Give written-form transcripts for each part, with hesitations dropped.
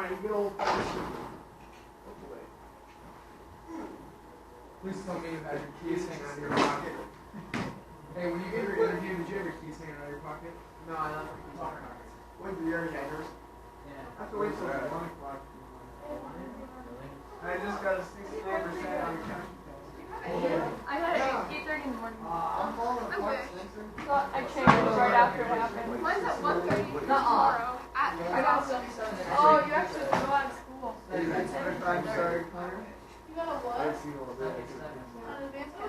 Connor. You good old fashioned. Please tell me you had your keys hanging out of your pocket. Hey, when you gave your interview, did you have your keys hanging out of your pocket? No, I left my keys in my pocket. When did you already get yours? Yeah. I have to wait till 1 o'clock. I just got a 69% on the cash. I had it at 8:30 in the morning. I'm falling apart, Spencer. So I changed right after it happened. Mine's at 1:30 tomorrow. I got some. Oh, you actually have to go out of school. I'm sorry, Connor. You got a what? I've seen all that. An advanced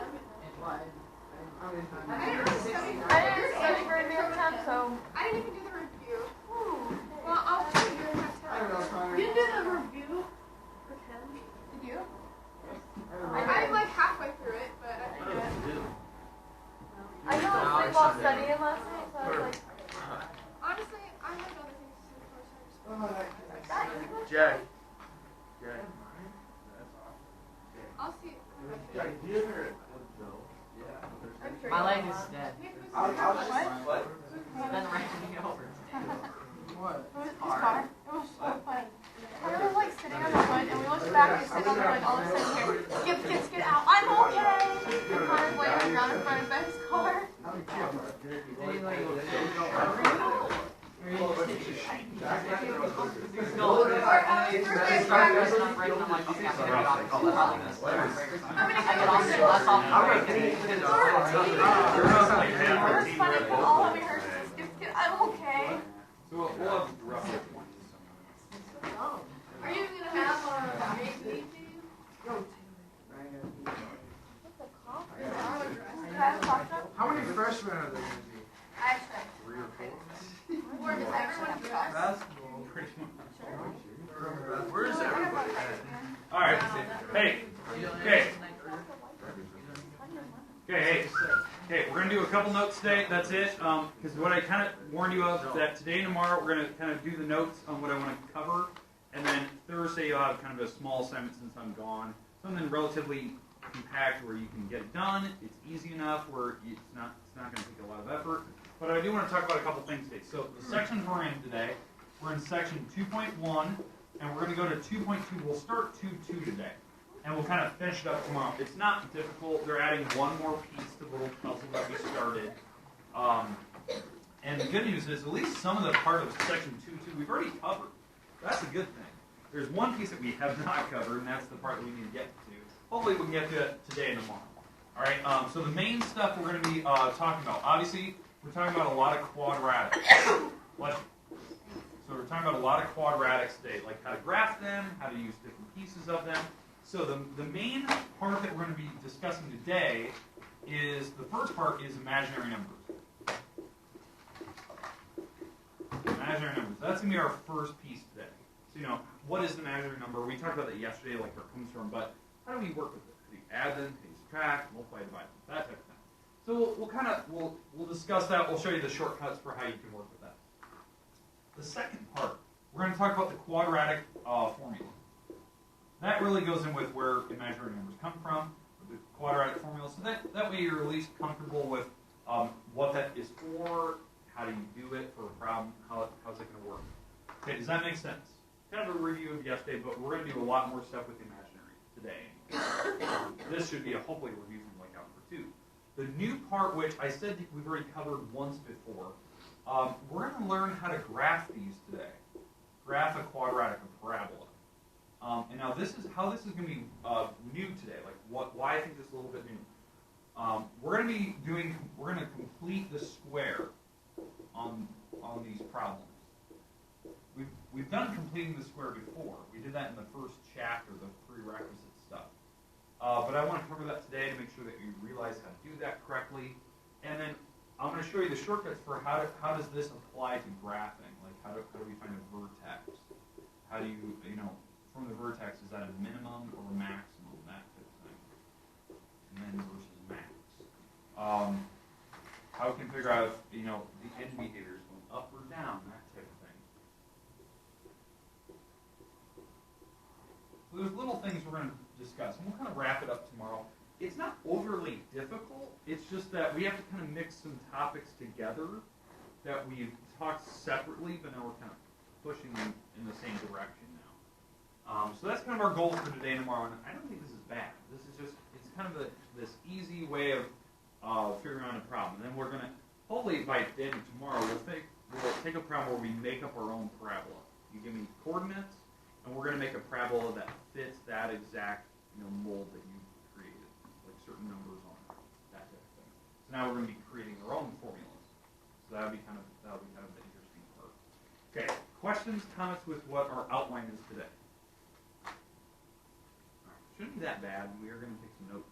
one? I'm in time. I didn't really study for I didn't study for a new attempt, so. I didn't even do the review. Well, I'll do your test. I don't know, Connor. You didn't do the review for Ken? Did you? I'm like halfway through it, but I think I fell asleep while studying last night, so I was like. honestly, I have other things to do first. Jack. I'll see. My leg is dead. What? Then ran me over. What? It was car. It was so fun. I was like sitting on the hood, and we went back to sit on the hood. All of a sudden, here, skid out. I'm okay. And Connor's laying on the ground in front of Ben's car. I'm okay. Are you gonna have a meeting? How many freshmen are there going to be? I actually. 3 or 4. Or does everyone dress? Basketball. Where's everybody? All right. Hey. Okay. Hey, we're going to do a couple notes today. That's it. Because what I kind of warned you of, that today and tomorrow we're going to kind of do the notes on what I want to cover. And then Thursday you'll have kind of a small assignment since I'm gone. Something relatively compact where you can get it done. It's easy enough where it's not going to take a lot of effort. But I do want to talk about a couple things today. So the sections we're in today, we're in section 2.1, and we're going to go to 2.2. We'll start 2.2 today, and we'll kind of finish it up tomorrow. It's not difficult. They're adding one more piece to the little puzzle that we started. And the good news is at least some of the part of section 2.2 we've already covered. That's a good thing. There's one piece that we have not covered, and that's the part that we need to get to. Hopefully we can get to it today and tomorrow. All right, so the main stuff we're going to be talking about, obviously, we're talking about a lot of quadratics. So we're talking about a lot of quadratics today, like how to graph them, how to use different pieces of them. So the main part that we're going to be discussing today is, the first part is imaginary numbers. Imaginary numbers. That's going to be our first piece today. So, what is the imaginary number? We talked about that yesterday, like where it comes from, but how do we work with it? How do you add them? How do you subtract, multiply, divide, that type of thing. So we'll discuss that. We'll show you the shortcuts for how you can work with that. The second part, we're going to talk about the quadratic formula. That really goes in with where imaginary numbers come from, the quadratic formula. So that way you're at least comfortable with what that is for, how do you do it for a problem, how's it going to work. Okay, does that make sense? Kind of a review of yesterday, but we're going to do a lot more stuff with the imaginary today. This should be hopefully a review from like algebra 2. The new part, which I said we've already covered once before, we're going to learn how to graph these today. Graph a quadratic, a parabola. And now this is how this is going to be new today. Like why I think this is a little bit new. We're going to complete the square on these problems. We've done completing the square before. We did that in the first chapter, the prerequisite stuff. But I want to cover that today to make sure that you realize how to do that correctly. And then I'm going to show you the shortcuts for how does this apply to graphing. Like how do we find a vertex? How do you from the vertex, is that a minimum or a maximum, that type of thing. Min versus max. How we can figure out if the end behavior is going up or down, that type of thing. So there's little things we're going to discuss, and we'll kind of wrap it up tomorrow. It's not overly difficult. It's just that we have to kind of mix some topics together that we've talked separately, but now we're kind of pushing them in the same direction now. So that's kind of our goal for today and tomorrow, and I don't think this is bad. This is just, it's kind of this easy way of figuring out a problem. And then we're going to, hopefully by the end of tomorrow, we'll take a problem where we make up our own parabola. You give me coordinates, and we're going to make a parabola that fits that exact mold that you created, like certain numbers on it, that type of thing. So now we're going to be creating our own formulas. So that'll be kind of the interesting part. Okay, questions, comments with what our outline is today? Shouldn't be that bad. We are going to take some notes.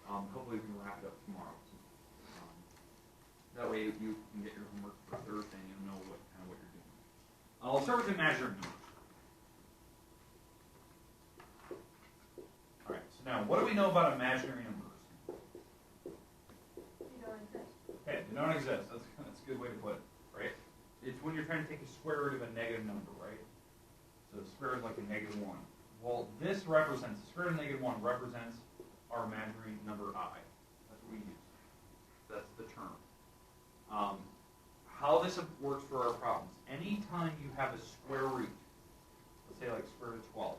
Hopefully we can wrap it up tomorrow. That way you can get your homework for Thursday and you'll know what you're doing. I'll start with imaginary numbers. All right. So now, what do we know about imaginary numbers? You don't exist. Okay, they don't exist. That's a good way to put it, right? It's when you're trying to take the square root of a negative number, right? So the square root is like a -1. Well, this represents, the square root of -1 represents our imaginary number I. That's what we use. That's the term. How this works for our problems. Anytime you have a square root, let's say like square root of 12,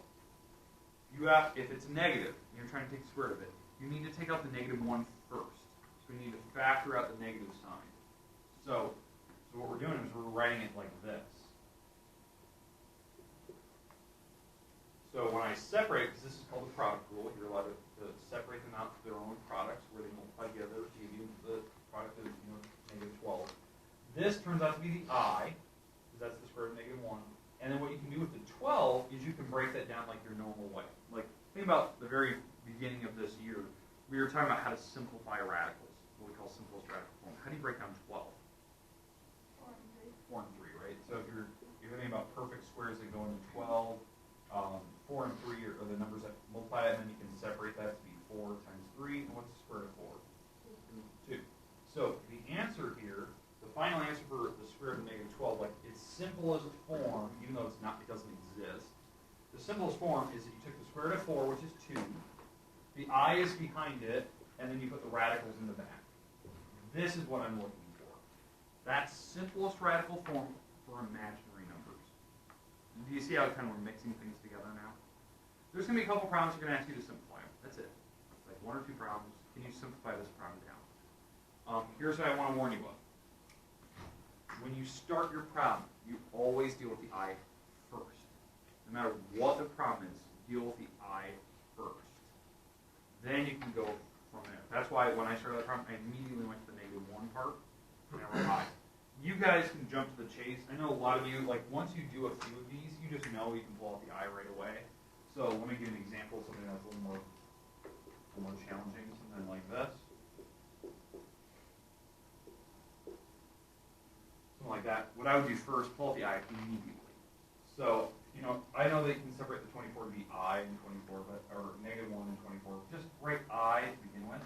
if it's negative, and you're trying to take the square root of it, you need to take out the -1 first. So we need to factor out the negative sign. So what we're doing is we're writing it like this. So when I separate, because this is called the product rule, you're allowed to separate them out to their own products where they multiply together to give you the product of -12. This turns out to be the I, because that's the square root of -1. And then what you can do with the 12 is you can break that down like your normal way. Like, think about the very beginning of this year. We were talking about how to simplify radicals, what we call simplest radical form. How do you break down 12? 4 and 3, right? So if you're thinking about perfect squares that go into 12, 4 and 3 are the numbers that multiply it, and then you can separate that to be 4 times 3. And what's the square root of 4? 2. So the answer here, the final answer for the square root of -12, like its simplest form, even though it doesn't exist, the simplest form is that you took the square root of 4, which is 2, the I is behind it, and then you put the radicals in the back. This is what I'm looking for. That simplest radical form for imaginary numbers. Do you see how kind of we're mixing things together now? There's going to be a couple problems you're going to ask you to simplify them. That's it. Like 1 or 2 problems. Can you simplify this problem down? Here's what I want to warn you of. When you start your problem, you always deal with the I first. No matter what the problem is, deal with the I first. Then you can go from there. That's why when I started that problem, I immediately went to the -1 part, and I went I. You guys can jump to the chase. I know a lot of you, like once you do a few of these, you just know you can pull out the I right away. So let me give you an example of something that's a little more challenging, something like this. Something like that. What I would do first, pull out the I immediately. So, I know that you can separate the 24 to be I and 24, or -1 and 24. Just write I to begin with.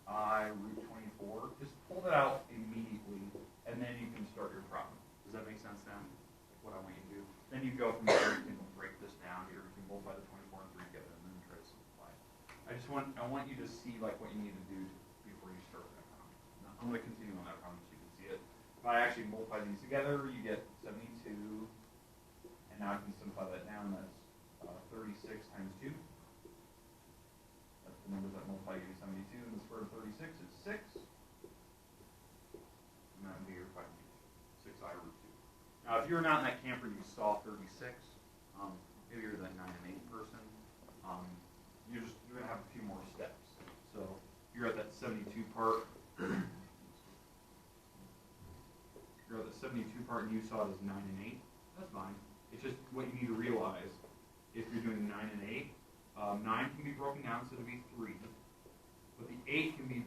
I root 24. Just pull that out immediately, and then you can start your problem. Does that make sense then? What I want you to do. Then you go from there, you can break this down here, you can multiply the 24 and 3 together, and then try to simplify it. I want you to see like what you need to do before you start that problem. Now, I'm going to continue on that problem so you can see it. If I actually multiply these together, you get 72, and now I can simplify that down. That's 36 times 2. That's the numbers that multiply you to 72, and the square root of 36 is 6. And that would be your 6I root 2. Now, if you're not in that camp where you saw 36, maybe you're the 9 and 8 person, you're going to have a few more steps. So you're at that 72 part. You're at the 72 part and you saw it as 9 and 8. That's fine. It's just what you need to realize if you're doing 9 and 8. 9 can be broken down, so it'll be 3. But the 8 can be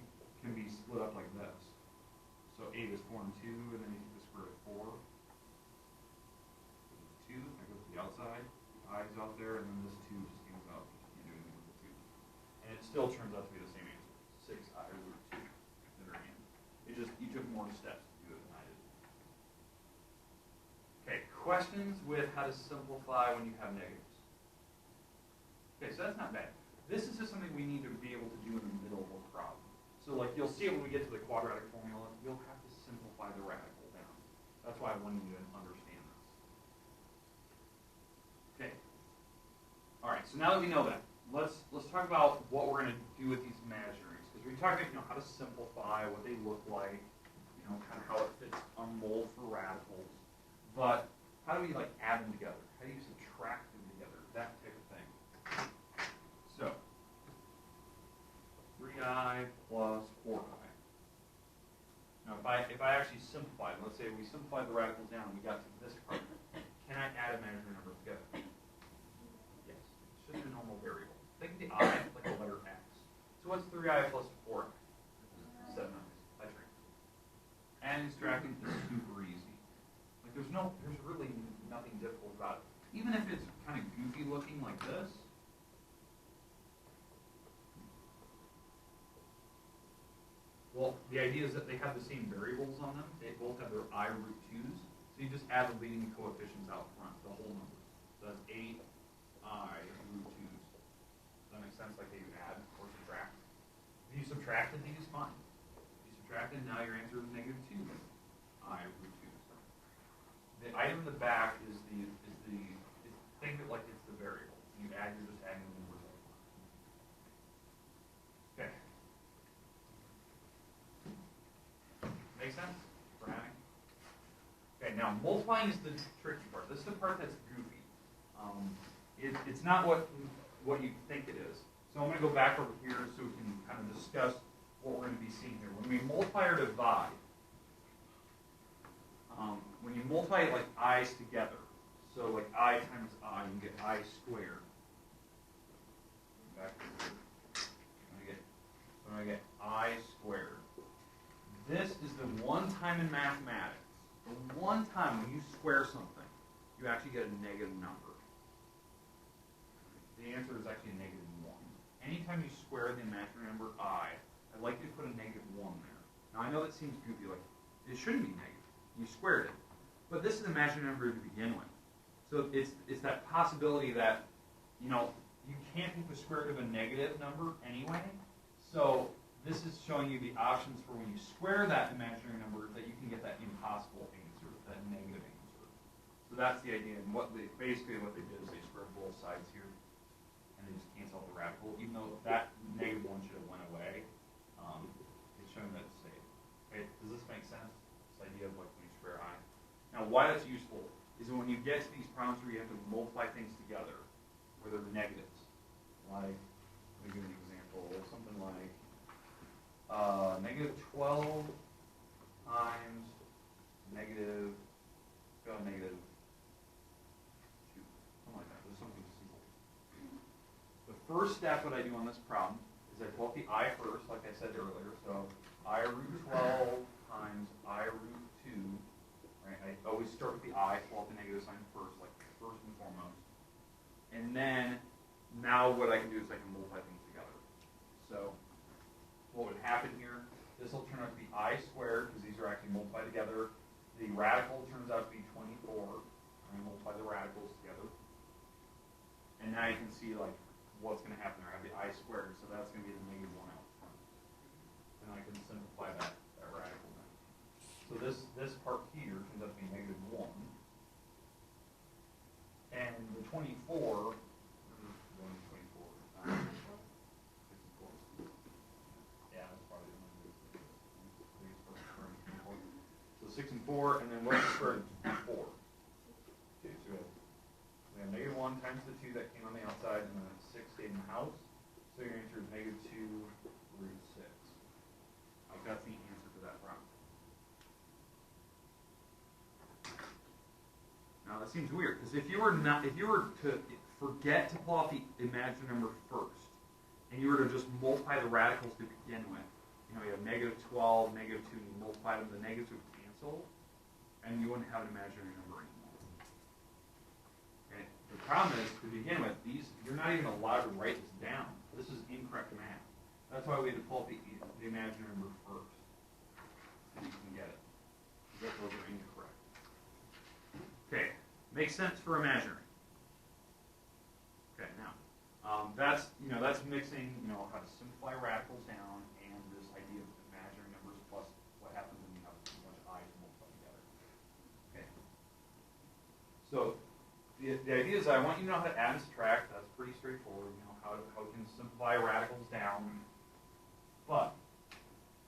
split up like this. So 8 is 4 and 2, and then you take the square root of 4. 2, that goes to the outside, the I is out there, and then this 2 just comes out, you can't do anything with the 2. And it still turns out to be the same answer, 6I root 2 at the very end. You took more steps to do it than I did. Okay, questions with how to simplify when you have negatives? Okay, so that's not bad. This is just something we need to be able to do in the middle of a problem. So like you'll see it when we get to the quadratic formula, you'll have to simplify the radical down. That's why I wanted you to understand this. Okay, so now that we know that, let's talk about what we're going to do with these imaginaries. Because we talked about how to simplify, what they look like, kind of how it fits on mold for radicals. But how do we add them together? How do you subtract them together? That type of thing. So 3i plus 4i. Now, if I actually simplify, let's say we simplified the radicals down, we got to this part. Can I add imaginary numbers together? Yes. It's just a normal variable. Think of the I like a letter x. So what's 3i plus 4i? 7i. I trained. Adding and subtracting is super easy. There's really nothing difficult about it. Even if it's kind of goofy looking like this. Well, the idea is that they have the same variables on them. They both have their I root 2's. So you just add the leading coefficients out front, the whole number. So that's 8I root 2's. Does that make sense? Like they add or subtract. If you subtract it, they use fine. If you subtract it, now your answer is negative 2I root 2's. The item in the back is think of it like it's the variable. You add, you're just adding the numbers out front. Okay. Make sense? For adding? Okay, now multiplying is the tricky part. This is the part that's goofy. It's not what you think it is. So I'm going to go back over here so we can kind of discuss what we're going to be seeing here. When we multiply or divide, when you multiply like i's together, so like I times I, you get I squared. Back here. I'm going to get I squared. This is the one time in mathematics, the one time when you square something, you actually get a negative number. The answer is actually a negative 1. Anytime you square the imaginary number I, I'd like you to put a negative 1 there. Now I know that seems goofy, like it shouldn't be negative. You squared it. But this is an imaginary number to begin with. So it's that possibility that, you can't take the square root of a negative number anyway. So this is showing you the options for when you square that imaginary number that you can get that impossible answer, that negative answer. So that's the idea. And basically what they did is they squared both sides here, and they just cancel out the radical. Even though that negative 1 should have went away, it's showing that it's safe. Okay, does this make sense? This idea of when you square I. Now, why that's useful is that when you get to these problems where you have to multiply things together, where they're negatives, like, let me give you an example, something like negative 12 times negative 2, something like that. There's something simple. The first step that I do on this problem is I pull up the I first, like I said earlier. So I root 12 times I root 2. Right? I always start with the I, pull up the negative sign first, like first and foremost. And then now what I can do is I can multiply things together. So what would happen here, this will turn out to be I squared, because these are actually multiplied together. The radical turns out to be 24. I'm going to multiply the radicals together. And now you can see what's going to happen there. I have the I squared, so that's going to be the negative 1 out front. And I can simplify that radical then. So this part here turns out to be negative 1. And the 24, so 6 and 4, and then what's the square root of 4? Okay, so we have negative 1 times the 2 that came on the outside, and then 6 stayed in the house. So your answer is negative 2 root 6. Like that's the answer to that problem. Now that seems weird, because if you were to forget to pull out the imaginary number first, and you were to just multiply the radicals to begin with, you have negative 12, negative 2, and you multiply them, the negatives would cancel, and you wouldn't have an imaginary number anymore. Okay? The problem is, to begin with, you're not even allowed to write this down. This is incorrect math. That's why we had to pull up the imaginary number first, so you can get it. Because those are incorrect. Okay, makes sense for imaginary. Okay, now that's mixing how to simplify radicals down and this idea of imaginary numbers plus what happens when you have a bunch of i's multiplied together. Okay, so the idea is I want you to know how to add and subtract. That's pretty straightforward. You know how we can simplify radicals down. But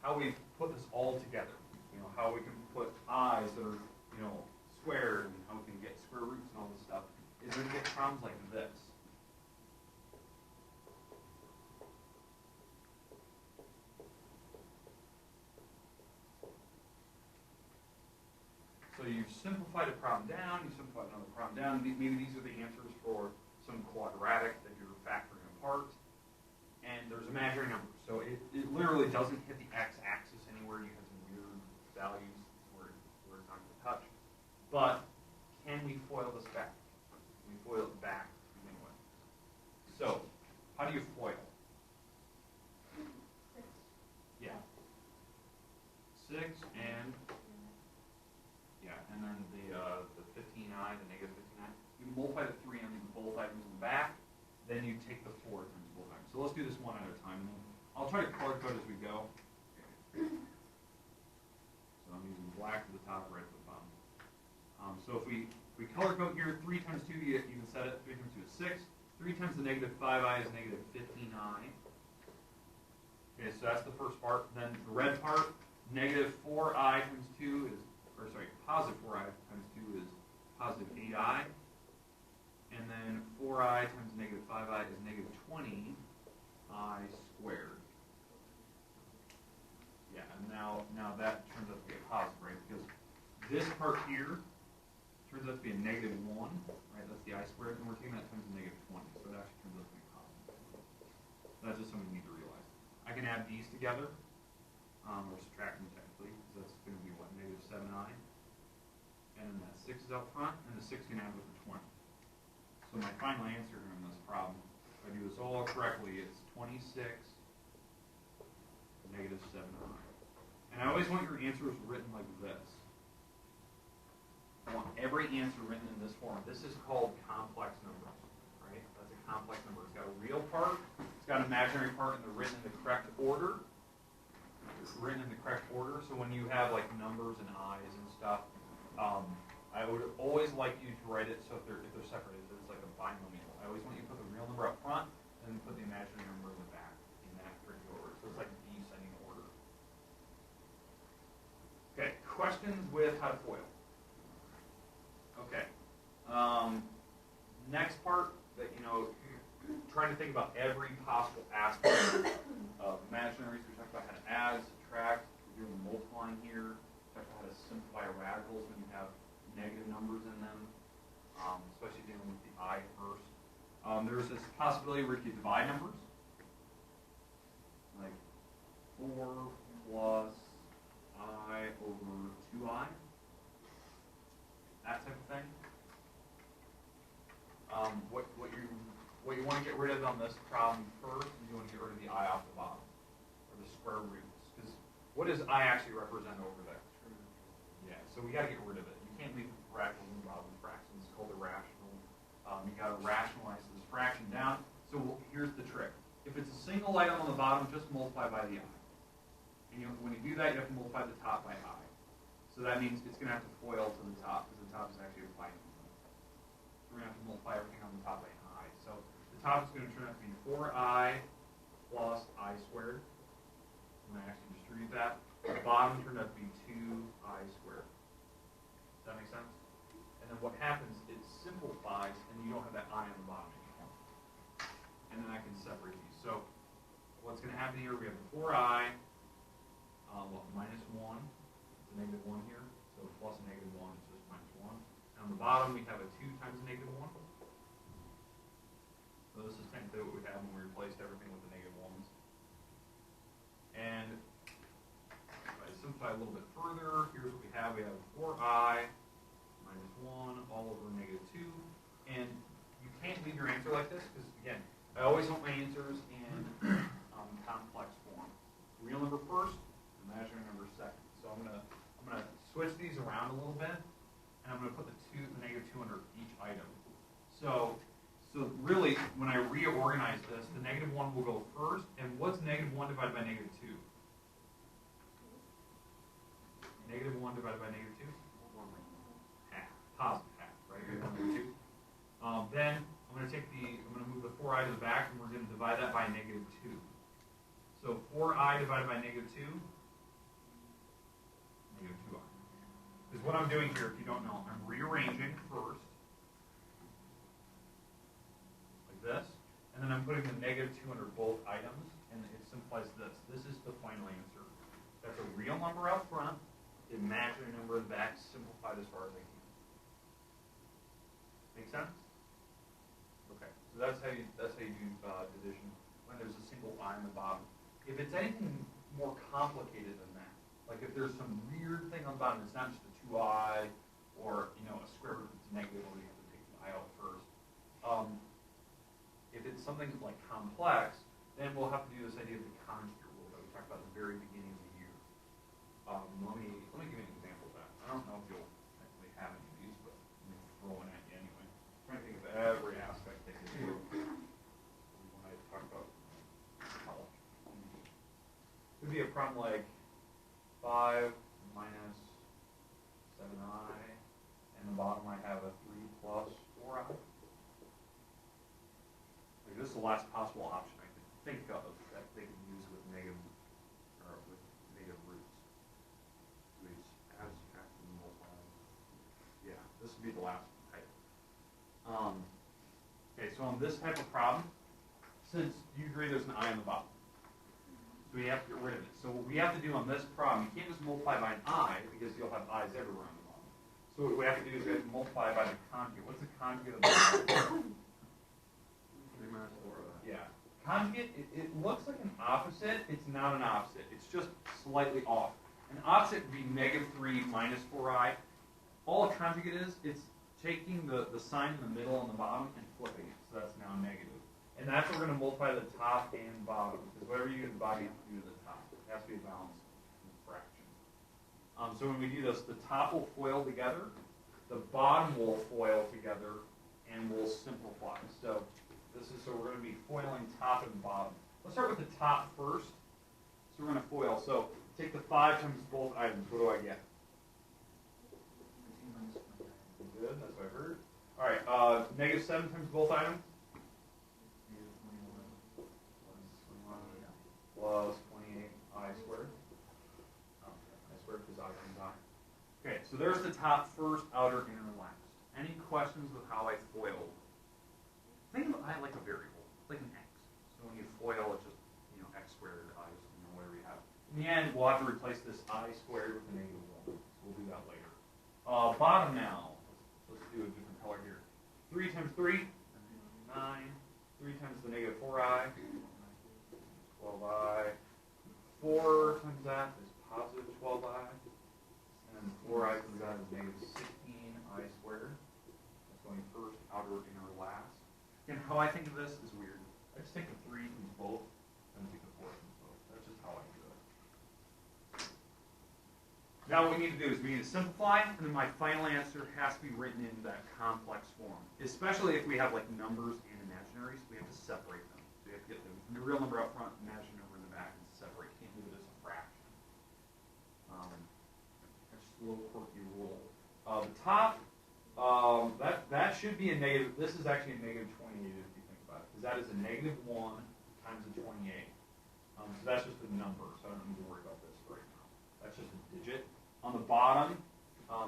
how we put this all together. You know how we can put i's that are squared, and how we can get square roots and all this stuff. Is we're gonna get problems like this. So you've simplified a problem down, you simplified another problem down. Maybe these are the answers for some quadratic that you're factoring apart. And there's imaginary numbers. So it literally doesn't hit the x-axis anywhere. You have some weird values where it's not going to touch. But can we FOIL this back? Can we FOIL it back anyway? So how do you FOIL? Yeah. 6 and then the 15i, the negative 15i. You multiply the 3 and leave both items in the back. Then you take the 4 times both items. So let's do this one at a time. And I'll try to color code as we go. So I'm using black to the top, red to the bottom. So if we color code here, 3 times 2, you can set it. 3 times 2 is 6. 3 times the negative 5i is negative 15i. Okay, so that's the first part. Then the red part, negative 4i times 2 is, positive 4i times 2 is positive 8i. And then 4i times negative 5i is negative 20i squared. Yeah, and now that turns out to be a positive, right? Because this part here turns out to be a negative 1, right? That's the I squared, and we're taking that times a negative 20, so it actually turns out to be positive. That's just something you need to realize. I can add these together, or subtract them technically, because that's going to be what, negative 7i. And then that 6 is out front, and the 6 can add with the 20. So my final answer in this problem, if I do this all correctly, it's 26 negative 7i. And I always want your answers written like this. I want every answer written in this form. This is called complex numbers, right? That's a complex number. It's got a real part, it's got an imaginary part, and they're written in the correct order. It's written in the correct order. So when you have like numbers and i's and stuff, I would always like you to write it so if they're separated, it's like a binomial. I always want you to put the real number up front and then put the imaginary number in the back in that particular order. So it's like descending order. Okay, questions with how to FOIL. Okay. Next part that trying to think about every possible aspect of imaginaries. We talked about how to add, subtract. We're doing multiplying here. We talked about how to simplify radicals when you have negative numbers in them, especially dealing with the I first. There's this possibility where you could divide numbers, like 4 plus I over 2I, that type of thing. What you want to get rid of on this problem first is you want to get rid of the I off the bottom, or the square roots, because what does I actually represent over there? Yeah, so we got to get rid of it. You can't leave radicals in the bottom of fractions. It's called irrational. You got to rationalize this fraction down. So here's the trick. If it's a single item on the bottom, just multiply by the I. And when you do that, you have to multiply the top by I. So that means it's going to have to FOIL to the top, because the top is actually a binomial. So we're going to have to multiply everything on the top by I. So the top is going to turn out to be 4I plus I squared. I'm going to actually distribute that. The bottom turned out to be 2I squared. Does that make sense? And then what happens, it simplifies, and you don't have that I on the bottom anymore. And then I can separate these. So what's going to happen here, we have the 4I, minus 1. It's a negative 1 here. So plus a negative 1 is just minus 1. And on the bottom, we have a 2 times a negative 1. So this is technically what we had when we replaced everything with the negative 1s. And if I simplify a little bit further, here's what we have. We have 4I minus 1 all over negative 2. And you can't leave your answer like this, because, again, I always want my answers in complex form. Real number first, imaginary number second. So I'm gonna switch these around a little bit, and I'm gonna put the negative 2 under each item. So really, when I reorganize this, the negative 1 will go first, and what's negative 1 divided by negative 2? Negative 1 divided by negative 2? Half. Positive half, right? Here, 2. what I'm doing here, if you don't know, I'm rearranging first, like this, and then I'm putting the -2 under both items, and it simplifies this. This is the final answer. That's a real number out front, imaginary number in the back, simplified as far as I can. Make sense? Okay, so that's how you do division when there's a single I on the bottom. If it's anything more complicated than that, like if there's some weird thing on the bottom, it's not just a 2i or a square root that's negative, or you have to take the I out first. If it's something like complex, then we'll have to do this idea of the conjugate rule that we talked about at the very beginning of the year. Let me give you an example of that. I don't know if you'll actually have any of these, but I'm throwing at you anyway. I'm trying to think of every aspect they can do when I talk about health. It would be a problem like 5 minus 7i, and the bottom I have a 3 plus 4i. Like this is the last possible option I could think of that they could use with negative roots. Which as after multiply. Yeah, this would be the last type. Okay, so on this type of problem, since you agree there's an I on the bottom, so we have to get rid of it. So what we have to do on this problem, you can't just multiply by an I because you'll have I's everywhere on the bottom. So what we have to do is we have to multiply by the conjugate. What's the conjugate of the bottom? 3 minus 4. Yeah. Conjugate, it looks like an opposite. It's not an opposite. It's just slightly off. An opposite would be -3 minus 4i. All a conjugate is, it's taking the sign in the middle and the bottom and flipping it. So that's now negative. And that's what we're going to multiply the top and bottom. Because whatever you do to the bottom, you have to do to the top. It has to be a balanced fraction. So when we do this, the top will FOIL together, the bottom will FOIL together, and we'll simplify. So we're going to be foiling top and bottom. Let's start with the top first. So we're going to FOIL. So take the 5 times both items. What do I get? Good, that's what I heard. All right, -7 times both items. Plus 28i squared. I squared because I times I. Okay, so there's the top first, outer, inner, last. Any questions with how I FOILed? Think of I like a variable, like an x. So when you FOIL, it's just x squared, I, whatever you have. In the end, we'll have to replace this I squared with a -1. So we'll do that later. Bottom now. Let's do a different color here. 3 times 3, 9. 3 times the -4i, 12i. 4 times that is positive 12i. And 4i times that is -16i squared. That's going first, outer, inner, last. And how I think of this is weird. I just take the 3 times both, and take the 4 times both. That's just how I do it. Now what we need to do is we need to simplify, and then my final answer has to be written in that complex form. Especially if we have like numbers and imaginaries, we have to separate them. So you have to get the real number up front, imaginary number in the back, and separate. You can't leave it as a fraction. That's just a little quirky rule. The top, that should be a negative. This is actually a -28 if you think about it, because that is a -1 times a 28. So that's just a number, so I don't need to worry about this right now. That's just a digit. On the bottom,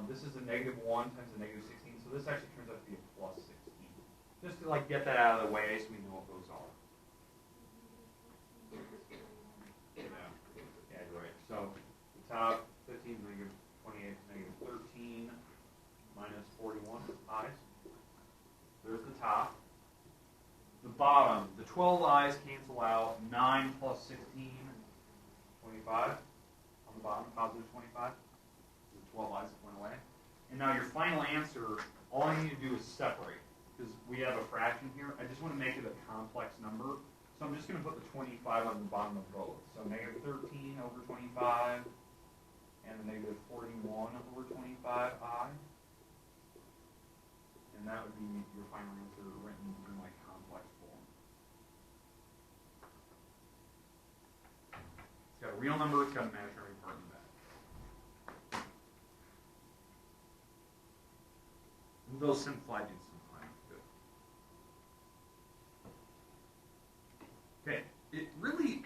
this is a -1 times a -16, so this actually turns out to be a +16. Just to like get that out of the way so we know what those are. Yeah, you're right. So the top 15 -28 -13 minus 41 i's. There's the top. The bottom, the 12 i's cancel out. 9 plus 16, 25. On the bottom, positive 25. The 12 i's that went away. And now your final answer, all I need to do is separate. Because we have a fraction here. I just want to make it a complex number. So I'm just going to put the 25 on the bottom of both. So -13 over 25 and the -41 over 25i. And that would be your final answer written in like complex form. It's got a real number, it's got an imaginary part in the back. Those simplified, you'd simplify. Good. Okay, it really,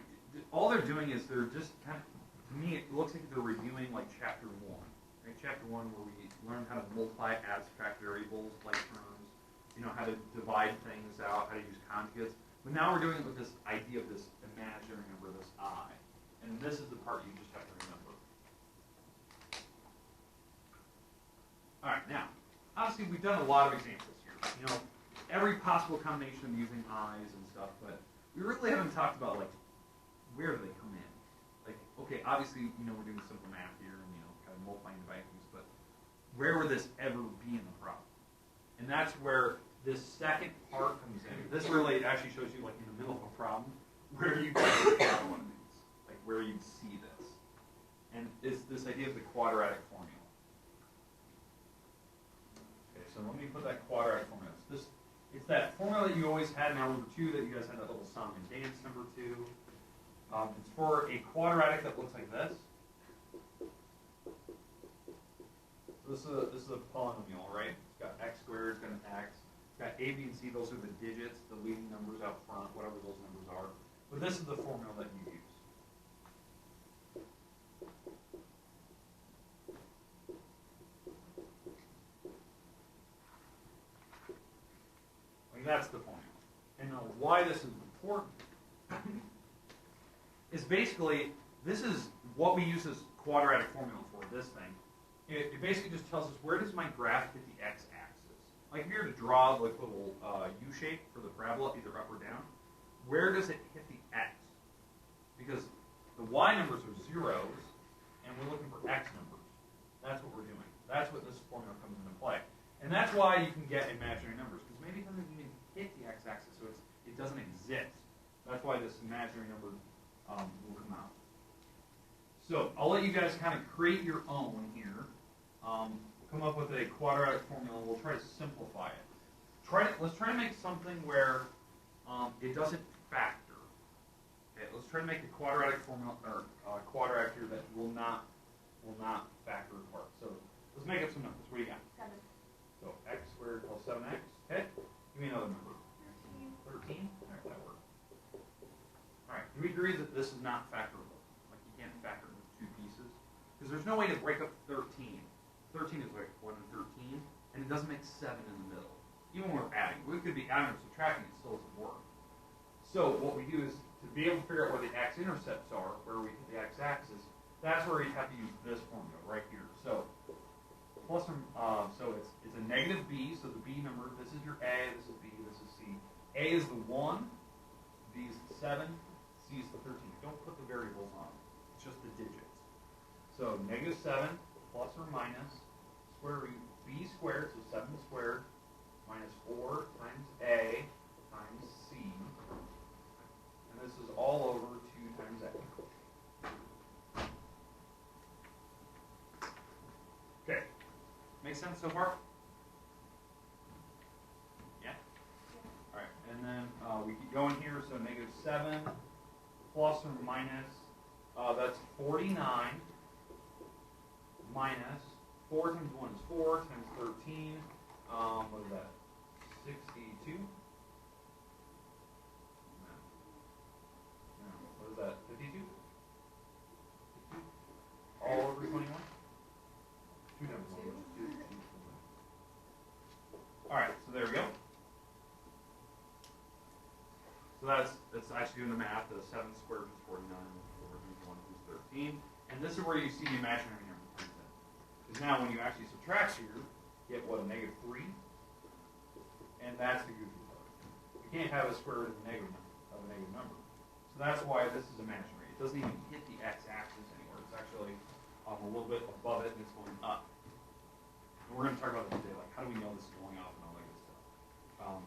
all they're doing is they're just kind of, to me, it looks like they're reviewing like chapter 1. Right? Chapter 1 where we learn how to multiply, add, subtract variables, like terms, you know, how to divide things out, how to use conjugates. But now we're doing it with this idea of this imaginary number, this I. And this is the part you just have to remember. All right, now, obviously we've done a lot of examples here. You know, every possible combination of using I's and stuff, but we really haven't talked about, like, where do they come in? Like, okay, obviously, you know, we're doing simple math here and, you know, kind of multiplying and dividing things, but where would this ever be in the problem? And that's where this second part comes in. This really actually shows you, like, in the middle of a problem, where you get one of these, like, where you'd see this. And it's this idea of the quadratic formula. Okay, so let me put that quadratic formula. It's that formula that you always had in algebra 2 that you guys had that little sum and dance number 2. It's for a quadratic that looks like this. So this is a polynomial, right? It's got x squared, it's got an x. It's got a, b, and c. Those are the digits, the leading numbers out front, whatever those numbers are. But this is the formula that you use. Like that's the formula. And now why this is important is basically, this is what we use as quadratic formula for this thing. It basically just tells us where does my graph hit the x-axis. Like if you were to draw like a little U shape for the parabola, either up or down, where does it hit the x? Because the y numbers are zeros, and we're looking for x numbers. That's what we're doing. That's what this formula comes into play. And that's why you can get imaginary numbers, because maybe it doesn't even hit the x-axis, so it doesn't exist. That's why this imaginary number will come out. So I'll let you guys kind of create your own here. Come up with a quadratic formula. We'll try to simplify it. Let's try to make something where it doesn't factor. Okay, let's try to make a quadratic formula or quadratic here that will not factor apart. So let's make up some numbers. What do you got? 7. So x squared equals 7x. Okay. Give me another number. 13. All right, that works. All right. Do we agree that this is not factorable? Like you can't factor with two pieces because there's no way to break up 13. 13 is like 1 and 13, and it doesn't make 7 in the middle. Even when we're adding, we could be adding or subtracting, it still doesn't work. So what we do is to be able to figure out where the x-intercepts are, where we hit the x-axis. That's where we have to use this formula right here. So plus or so it's a negative b. So the b number. This is your a. This is b. This is c. A is the 1. B is the 7. C is the 13. Don't put the variables on. It's just the digits. So negative 7 plus or minus square root b squared, so 7 squared, minus 4 times a times c. And this is all over 2 times a. Okay. Make sense so far? Yeah? All right. And then we keep going here. So negative 7 plus or minus, that's 49 minus 4 times 1 is 4 times 13. What is that? 62? No. What is that? 52? All over 21? 2 times 1, which is 2. All right, so there we go. So that's actually doing the math. The 7 squared is 49, 4 times 1 is 13. And this is where you see the imaginary number comes in. Because now when you actually subtract here, you get what, a negative 3? And that's the goofy part. You can't have a square root of a negative number. So that's why this is imaginary. It doesn't even hit the x-axis anywhere. It's actually a little bit above it, and it's going up. And we're going to talk about that today, like how do we know this is going up and all that good stuff.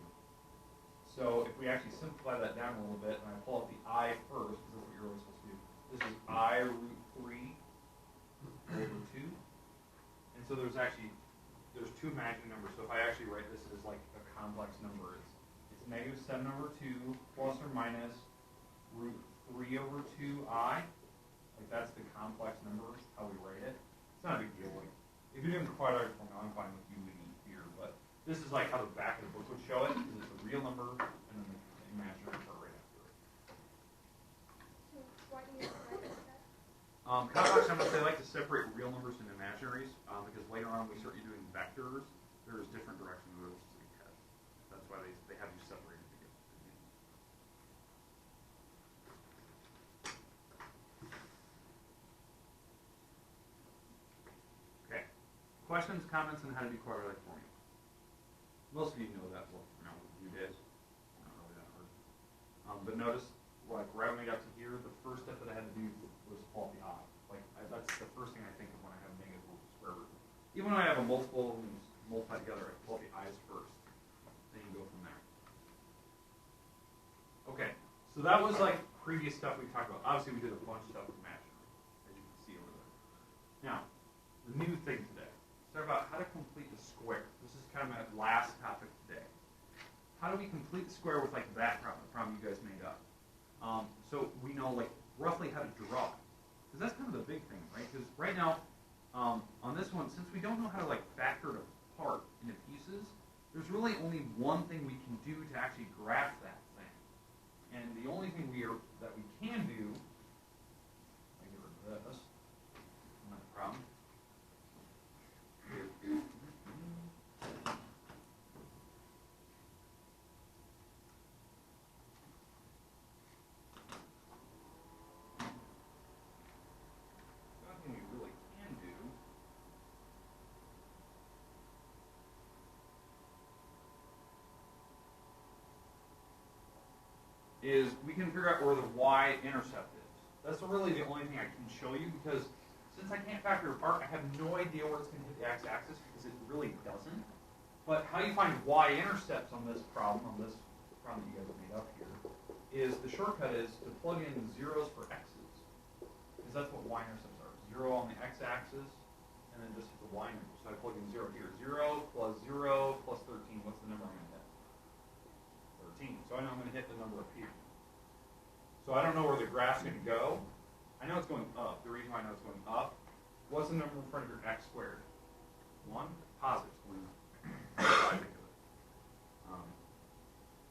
So if we actually simplify that down a little bit, and I pull out the I first, because that's what you're always supposed to do. This is I root 3 over 2. And so there's 2 imaginary numbers. So if I actually write this as like a complex number, it's negative 7 over 2 plus or minus root 3 over 2i. Like that's the complex number, how we write it. It's not a big deal. Like if you're doing the quadratic formula, I'm fine with you and E here, but this is like how the back of the book would show it, because it's a real number and then the imaginary part right after it. So why do you write that? Complex numbers, they like to separate real numbers and imaginary imaginaries, because later on we start doing vectors, there's different directions those head. That's why they have you separated together. Okay. Questions, comments on how to do quadratic formula? Most of you know that, well, you did. Not really that hard. But notice, like, right when we got to here, the first step that I had to do was plot the odd. Like, that's the first thing I think of when I have negative square root. Even when I have a multiple and multiply together, I plot the i's first. Then you go from there. Okay, so that was like previous stuff we talked about. Obviously, we did a bunch of stuff with imaginary, as you can see over there. Now, the new thing today. Let's talk about how to complete the square. This is kind of my last topic today. How do we complete the square with like that problem, the problem you guys made up? So we know like roughly how to draw it. Because that's kind of the big thing, right? Because right now, on this one, since we don't know how to like factor it apart into pieces, there's really only one thing we can do to actually graph that thing. And the only thing that we can do, I get rid of this, not a problem. Nothing we really can do is we can figure out where the y-intercept is. That's really the only thing I can show you, because since I can't factor apart, I have no idea where it's going to hit the x-axis, because it really doesn't. But how you find y-intercepts on this problem that you guys made up here, is the shortcut is to plug in zeros for x's, because that's what y-intercepts are. 0 on the x-axis, and then just the y number. So I plug in 0 here. 0 plus 0 plus 13, what's the number I'm going to hit? 13. So I know I'm going to hit the number up here. So I don't know where the graph's going to go. I know it's going up. The reason why I know it's going up, what's the number in front of your x squared? 1? Positive. It's going up. That's how I think of it.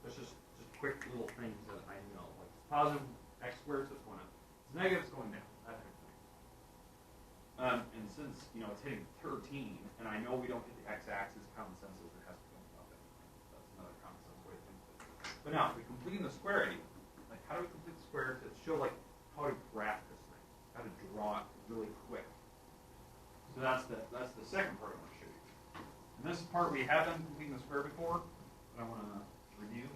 That's just quick little things that I know. Like it's positive x squared, so it's going up. It's negative, it's going down. That type of thing. And since it's hitting 13, and I know we don't hit the x-axis, common sense is it has to go up. That's another common sense way to think of it. But now, if we're completing the square idea, like how do we complete the square to show like how to graph this thing, how to draw it really quick? So that's the second part I want to show you. And this part we have done completing the square before, but I want to review.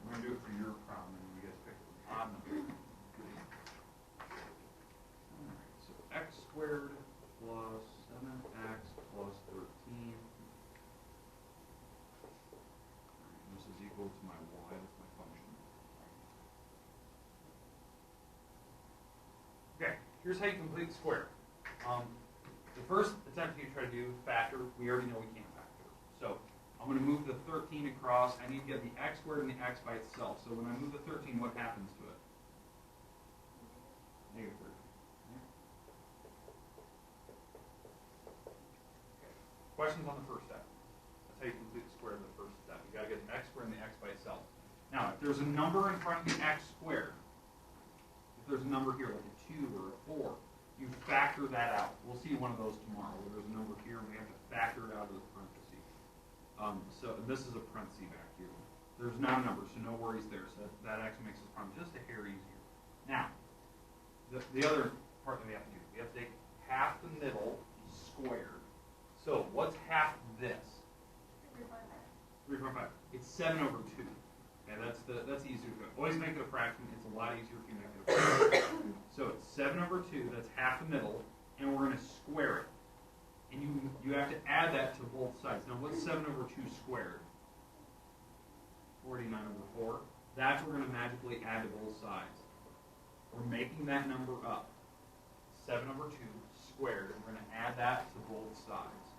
I'm going to do it for your problem, and you guys pick an odd number. Alright, so x squared plus 7x plus 13. And this is equal to my y, that's my function. Okay, here's how you complete the square. The first attempt you try to do factor, we already know we can't factor. So I'm going to move the 13 across. I need to get the x squared and the x by itself. So when I move the 13, what happens to it? Negative 13. Yeah. Okay. Questions on the first step? That's how you complete the square of the first step. You got to get the x squared and the x by itself. Now, if there's a number in front of the x squared, if there's a number here like a 2 or a 4, you factor that out. We'll see one of those tomorrow where there's a number here and we have to factor it out of the parentheses. So this is a parenthesis back here. There's not a number, so no worries there. So that actually makes this problem just a hair easier. Now, the other part that we have to do, we have to take half the middle squared. So what's half this? 3.5. It's 7 over 2. Okay, that's easier to do. Always make it a fraction. It's a lot easier if you make it a fraction. So it's 7 over 2. That's half the middle, and we're going to square it. And you have to add that to both sides. Now, what's 7 over 2 squared? 49 over 4. That's what we're going to magically add to both sides. We're making that number up. 7 over 2 squared, and we're going to add that to both sides.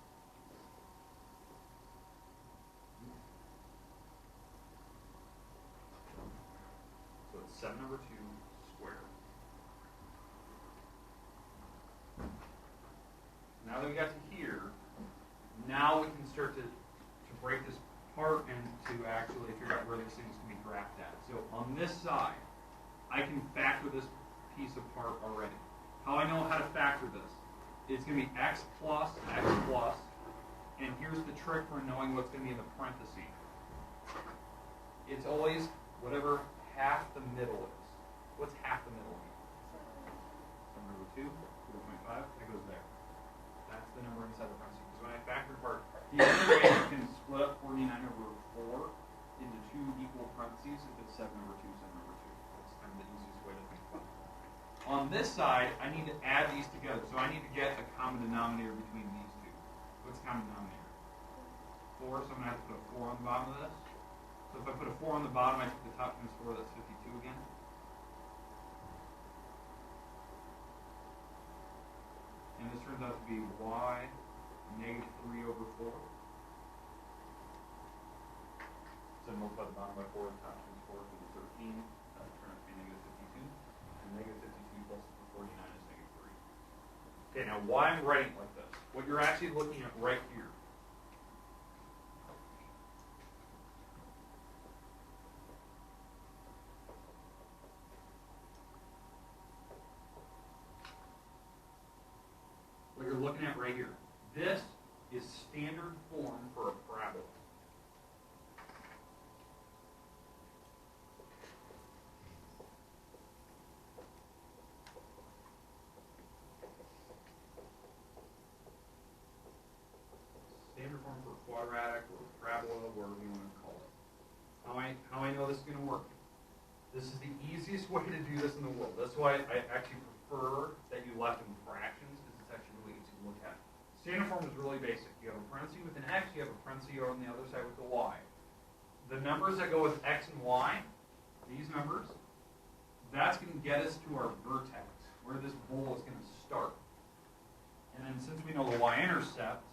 So it's 7 over 2 squared. Now that we got to here, now we can start to break this apart and to actually figure out where these things can be graph that. So on this side, I can factor this piece apart already. How I know how to factor this? It's going to be x plus, and here's the trick for knowing what's going to be in the parentheses. It's always whatever half the middle is. What's half the middle mean? So number 2, 4.5, that goes there. That's the number inside the parentheses. So when I factor apart, the other way you can split up 49 over 4 into 2 equal parentheses if it's 7 over 2, 7 over 2. That's kind of the easiest way to think about it. On this side, I need to add these together. So I need to get a common denominator between these two. What's the common denominator? 4, so I'm going to have to put a 4 on the bottom of this. So if I put a 4 on the bottom, I take the top times 4, that's 52 again. And this turns out to be y negative 3 over 4. So multiply the bottom by 4, top times 4 equals 13. That would turn out to be negative 52. And negative 52 plus 49 is negative 3. Okay, now why I'm writing it like this? What you're actually looking at right here. What you're looking at right here. This is standard form for a parabola. Standard form for quadratic or parabola, whatever you want to call it. How I know this is going to work. This is the easiest way to do this in the world. That's why I actually prefer that you left in fractions, because it's actually really easy to look at. Standard form is really basic. You have a parenthesis with an x, you have a parenthesis on the other side with a y. The numbers that go with x and y, these numbers, that's going to get us to our vertex, where this bowl is going to start. And then since we know the y-intercept,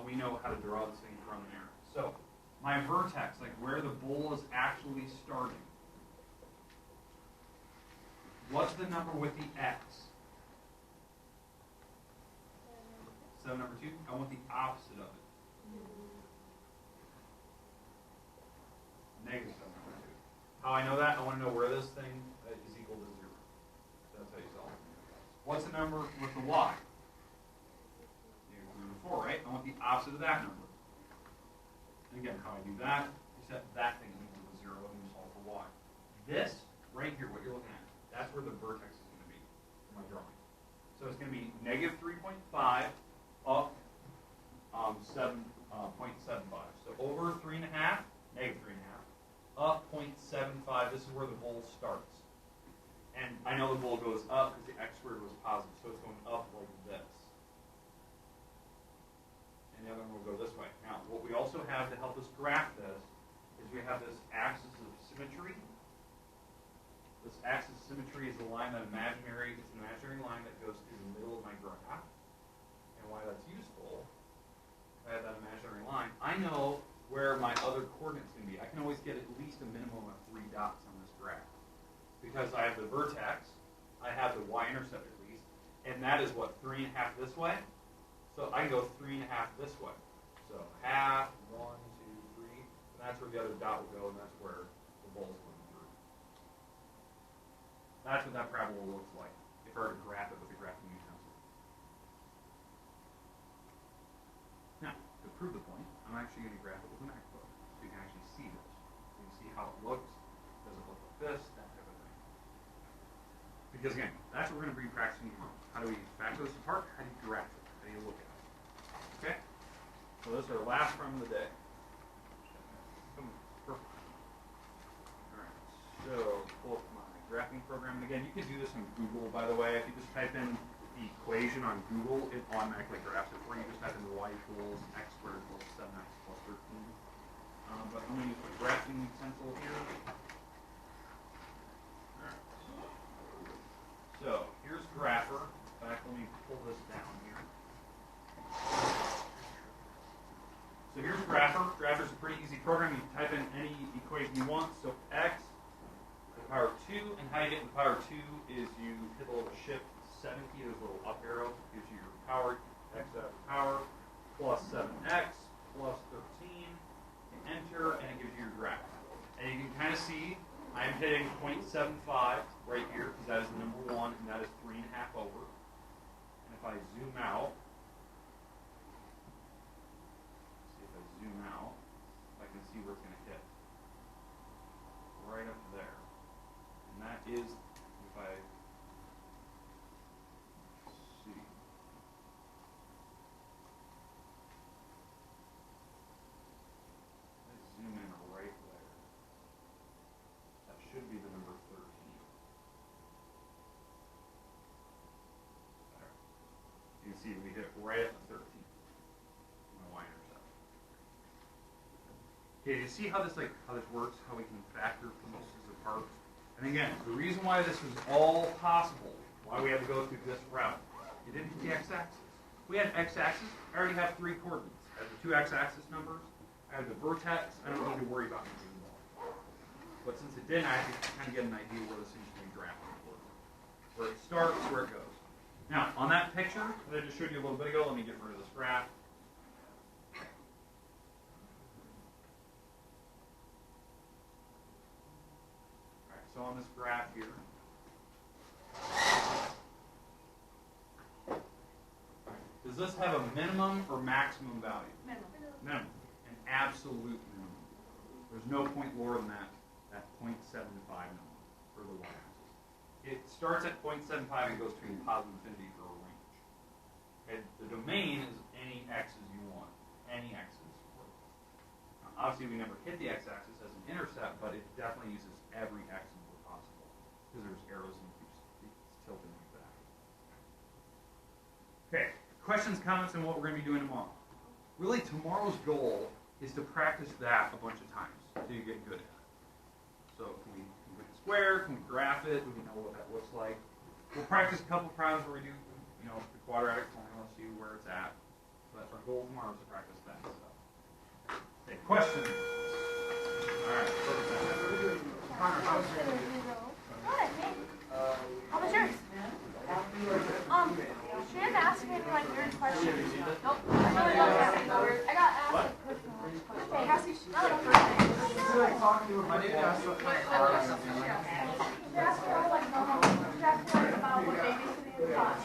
we know how to draw this thing from there. So my vertex, like where the bowl is actually starting, what's the number with the x? 7 over 2. I want the opposite of it. Negative 7 over 2. How I know that? I want to know where this thing is equal to 0. So that's how you solve it. What's the number with the y? Negative 4, right? I want the opposite of that number. And again, how I do that, you set that thing equal to 0 and you solve for y. This, right here, what you're looking at, that's where the vertex is going to be in my drawing. So it's going to be negative 3.5 up 7.75. So over 3.5, negative 3.5, up 0.75. This is where the bowl starts. And I know the bowl goes up because the x squared was positive, so it's going up like this. And the other one will go this way. Now, what we also have to help us graph this is we have this axis of symmetry. This axis of symmetry is the line that it's an imaginary line that goes through the middle of my graph. And why that's useful, if I have that imaginary line, I know where my other coordinates can be. I can always get at least a minimum of 3 dots on this graph. Because I have the vertex, I have the y-intercept at least, and that is what, 3.5 this way? So I can go 3.5 this way. So half, 1, 2, 3, and that's where the other dot will go, and that's where the bowl is going through. That's what that parabola looks like, if I were to graph it with a graphing utensil. Now, to prove the point, I'm actually going to graph it with a MacBook, so you can actually see this. You can see how it looks. Does it look like this? That type of thing. Because again, that's what we're going to be practicing tomorrow. How do we factor this apart? How do you graph it? How do you look at it? Okay? So this is our last problem of the day. Perfect. Alright, so pull up my graphing program. And again, you can do this on Google, by the way. If you just type in the equation on Google, it automatically graphs it for you. Just type in y equals x squared plus 7x plus 13. But I'm going to use my graphing utensil here. Alright. So here's Grapher. In fact, let me pull this down here. So here's Grapher. Grapher's a pretty easy program. You type in any equation you want. So x to the power of 2, and how you get to the power of 2 is you hit the little shift 70, there's a little up arrow, gives you your power, x to the power, plus 7x, plus 13, you enter, and it gives you your graph. And you can kind of see I'm hitting 0.75 right here because that is the number 1, and that is 3.5 over. And if I zoom out, I can see where it's going to hit. Right up there. And that is, if I see. Let's zoom in right there. That should be the number 13. There. You can see we hit right at the 13. My y-intercept. Okay, you see how this works? How we can factor pieces apart? And again, the reason why this was all possible, why we had to go through this route, you didn't hit the x-axis. We had x-axis. I already have 3 coordinates. I have the 2 x-axis numbers. I have the vertex. I don't need to worry about it anymore. But since it didn't, I had to kind of get an idea where this thing's going to be drafted towards. Where it starts, where it goes. Now, on that picture that I just showed you a little bit ago, let me get rid of this graph. So on this graph here, does this have a minimum or maximum value? Minimum. An absolute minimum. There's no point lower than that 0.75 minimum for the y-axis. It starts at 0.75 and goes to positive infinity for a range. Okay? The domain is any x's you want. Any x's. Obviously, we never hit the x-axis as an intercept, but it definitely uses every x input possible because there's arrows and keeps tilting like that. Okay, questions, comments, on what we're going to be doing tomorrow. Really, tomorrow's goal is to practice that a bunch of times until you get good at it. So, can we complete a square? Can we graph it? Do we know what that looks like? We'll practice a couple problems where we do, the quadratic formula, see where it's at. So that's our goal tomorrow, is to practice that stuff. Okay, questions? All right. Connor, how's your How was yours? She didn't ask me any weird questions. Nope. I got asked a personal question. Okay, ask you not a person. talking to him? I didn't ask what kind of car I was in. She asked me all normal. She asked me about what babysitting is like.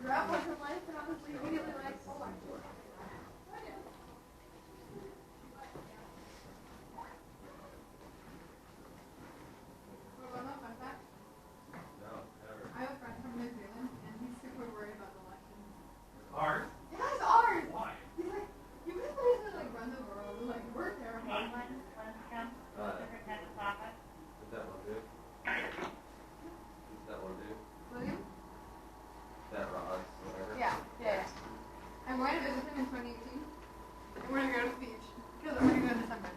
Grab one from life and honestly immediately like, oh my God. I have a friend from New Zealand and he's super worried about the election. Ours? Yeah, it's ours! Why? He's like, you guys basically like run the world, like we're terrified. Is that one dude? Is that one dude? William? That Ross, whatever. Yeah. I'm going to visit him in 2018. And we're going to go to the beach. Because we're going to go in December.